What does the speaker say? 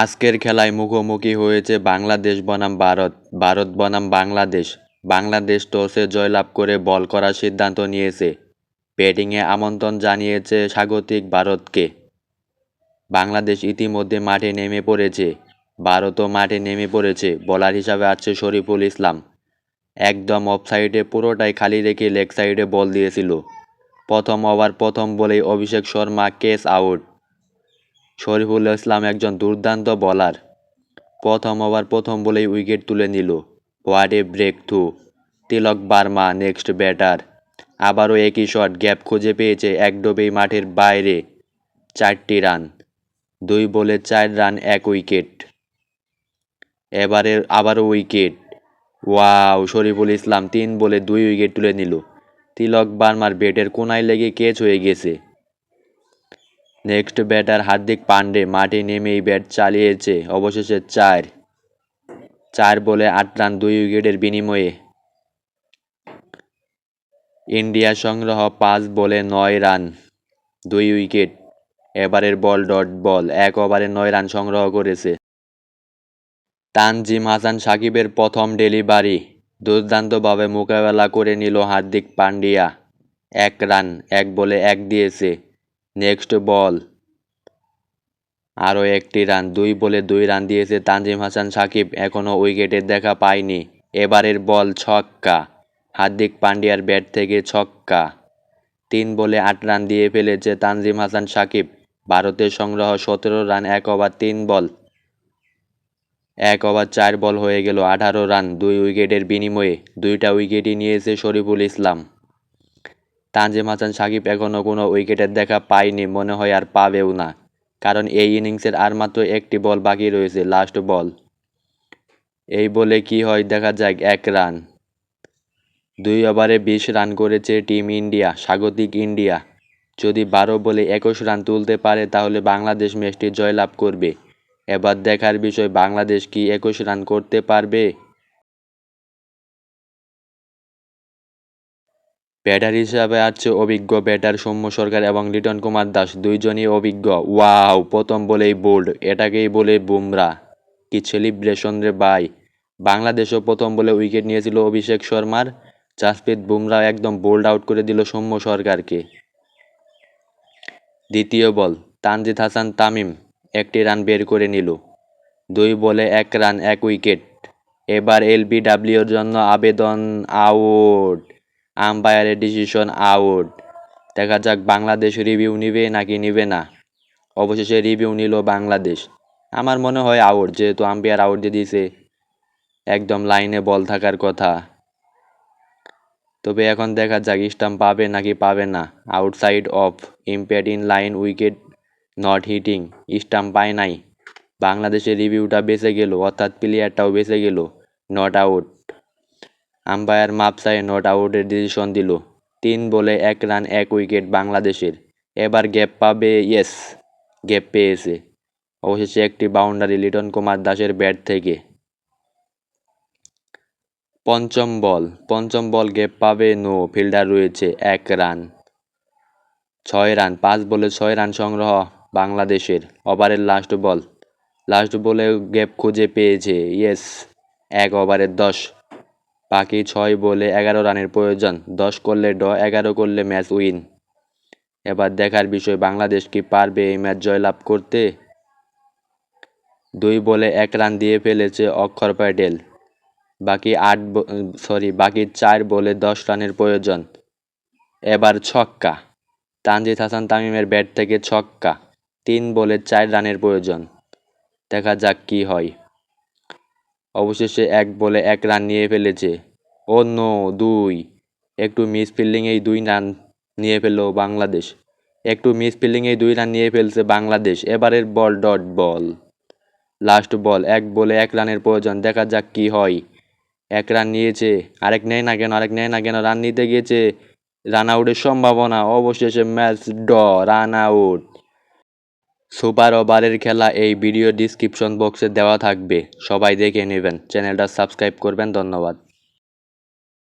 আজকের খেলায় মুখোমুখি হয়েছে বাংলাদেশ বনাম ভারত, ভারত বনাম বাংলাদেশ। বাংলাদেশ টসে জয়লাভ করে বল করার সিদ্ধান্ত নিয়েছে। ব্যাটিংয়ে আমন্ত্রণ জানিয়েছে স্বাগতিক ভারতকে। বাংলাদেশ ইতিমধ্যে মাঠে নেমে পড়েছে। ভারতও মাঠে নেমে পড়েছে। বোলার হিসাবে আছে শরীফুল ইসলাম। একদম অফসাইডে পুরোটাই খালি রেখে লেগ সাইডে বল দিয়েছিল। প্রথম ওভার প্রথম বলেই অভিষেক শর্মা ক্যাচ আউট। শরীফুল ইসলাম একজন দুর্দান্ত বোলার। প্রথম ওভার প্রথম বলেই উইকেট তুলে নিল। What a breakthrough. Tilak Varma next batter. আবারও একই শট, গ্যাপ খুঁজে পেয়েছে এক ডোবেই মাঠের বাইরে। 4টি রান, 2 বলে 4 রান, 1 উইকেট। আবারও উইকেট। ওয়াও, শরীফুল ইসলাম 3 বলে 2 উইকেট তুলে নিল। তিলক বার্মার ব্যাটের কোনায় লেগে ক্যাচ হয়ে গেছে। নেক্সট ব্যাটার হার্দিক পান্ডে মাঠে নেমেই ব্যাট চালিয়েছে। অবশেষে 4 বলে 8 রান, 2 উইকেটের বিনিময়ে। ইন্ডিয়া সংগ্রহ 5 বলে 9 রান, 2 উইকেট। এবারের বল ডট বল 1 ওভারে 9 রান সংগ্রহ করেছে। তানজিম হাসান সাকিবের প্রথম ডেলিভারি। দুর্দান্তভাবে মোকাবেলা করে নিল হার্দিক পান্ডিয়া। 1 রান, 1 বলে 1 দিয়েছে। নেক্সট বল আরও 1টি রান, 2 বলে 2 রান দিয়েছে তানজিম হাসান সাকিব। এখনও উইকেটের দেখা পায়নি। এবারের বল ছক্কা। হার্দিক পান্ডিয়ার ব্যাট থেকে ছক্কা। 3 বলে 8 রান দিয়ে ফেলেছে তানজিম হাসান সাকিব। ভারতের সংগ্রহ 17 রান 1 ওভার 3 বল। 1 ওভার 4 বল হয়ে গেল 18 রান, 2 উইকেটের বিনিময়ে। 2টা উইকেটই নিয়েছে শরীফুল ইসলাম। তানজিম হাসান সাকিব এখনও কোনো উইকেটের দেখা পায়নি, মনে হয় আর পাবেও না, কারণ এই ইনিংসের আর মাত্র 1টি বল বাকি রয়েছে, লাস্ট বল। এই বলে কি হয় দেখা যাক। 1 রান। 2 ওভারে 20 রান করেছে টিম ইন্ডিয়া, স্বাগতিক ইন্ডিয়া। যদি 12 বলে 21 রান তুলতে পারে তাহলে বাংলাদেশ ম্যাচটি জয়লাভ করবে। এবার দেখার বিষয় বাংলাদেশ কি 21 রান করতে পারবে। ব্যাটার হিসাবে আছে অভিজ্ঞ ব্যাটার সৌম্য সরকার এবং লিটন কুমার দাস, দুইজনই অভিজ্ঞ। ওয়াও, প্রথম বলেই বোল্ড, এটাকেই বলে বুমরা। কি সেলিব্রেশন রে ভাই। বাংলাদেশও প্রথম বলে উইকেট নিয়েছিল অভিষেক শর্মার। জাসপ্রীত বুমরা একদম বোল্ড আউট করে দিল সৌম্য সরকারকে। দ্বিতীয় বল তানজিদ হাসান তামিম 1টি রান বের করে নিল। 2 বলে 1 রান, 1 উইকেট। এবার এলবিডব্লিউর জন্য আবেদন। আউট। আম্পায়ারের ডিসিশন আউট। দেখা যাক বাংলাদেশ রিভিউ নিবে নাকি নিবে না। অবশেষে রিভিউ নিল বাংলাদেশ। আমার মনে হয় আউট, যেহেতু আম্পায়ার আউট দিয়ে দিয়েছে। একদম লাইনে বল থাকার কথা। তবে এখন দেখা যাক স্টাম্প পাবে নাকি পাবে না। Outside off, impact in line, wicket not hitting. Stump পায় নাই। বাংলাদেশের রিভিউটা বেঁচে গেল, অর্থাৎ প্লেয়ারটাও বেঁচে গেল। Not out. আম্পায়ার মাপ চাই নট আউটের ডিসিশন দিল। 3 বলে 1 রান, 1 উইকেট বাংলাদেশের। এবার গ্যাপ পাবে। ইয়েস, গ্যাপ পেয়েছে। অবশেষে একটি বাউন্ডারি লিটন কুমার দাসের ব্যাট থেকে। পঞ্চম বল গ্যাপ পাবে। নো, ফিল্ডার রয়েছে। 1 রান, 6 রান, 5 বলে 6 রান সংগ্রহ বাংলাদেশের। ওভারের লাস্ট বলে গ্যাপ খুঁজে পেয়েছে। ইয়েস, 1 ওভারে 10। বাকি 6 বলে 11 রানের প্রয়োজন। 10 করলে ড্র, 11 করলে ম্যাচ উইন। এবার দেখার বিষয় বাংলাদেশ কি পারবে এই ম্যাচ জয়লাভ করতে। 2 বলে 1 রান দিয়ে ফেলেছে অক্ষর প্যাটেল। বাকি 4 বলে 10 রানের প্রয়োজন। এবার ছক্কা। তানজিদ হাসান তামিমের ব্যাট থেকে ছক্কা। 3 বলে 4 রানের প্রয়োজন। দেখা যাক কি হয়। অবশেষে 1 বলে 1 রান নিয়ে ফেলেছে। ও নো, 2। একটু মিস ফিল্ডিংয়েই 2 রান নিয়ে ফেলল বাংলাদেশ। 2 রান নিয়ে ফেলছে বাংলাদেশ। এবারের বল ডট বল, লাস্ট বল। 1 বলে 1 রানের প্রয়োজন। দেখা যাক কি হয়। 1 রান নিয়েছে। আরেক নেয় না কেন, রান নিতে গিয়েছে। রান আউটের সম্ভাবনা। অবশেষে match draw, run out. Super ওভারের খেলা এই ভিডিও ডিসক্রিপশন বক্সে দেওয়া থাকবে, সবাই দেখে নেবেন। চ্যানেলটা সাবস্ক্রাইব করবেন। ধন্যবাদ।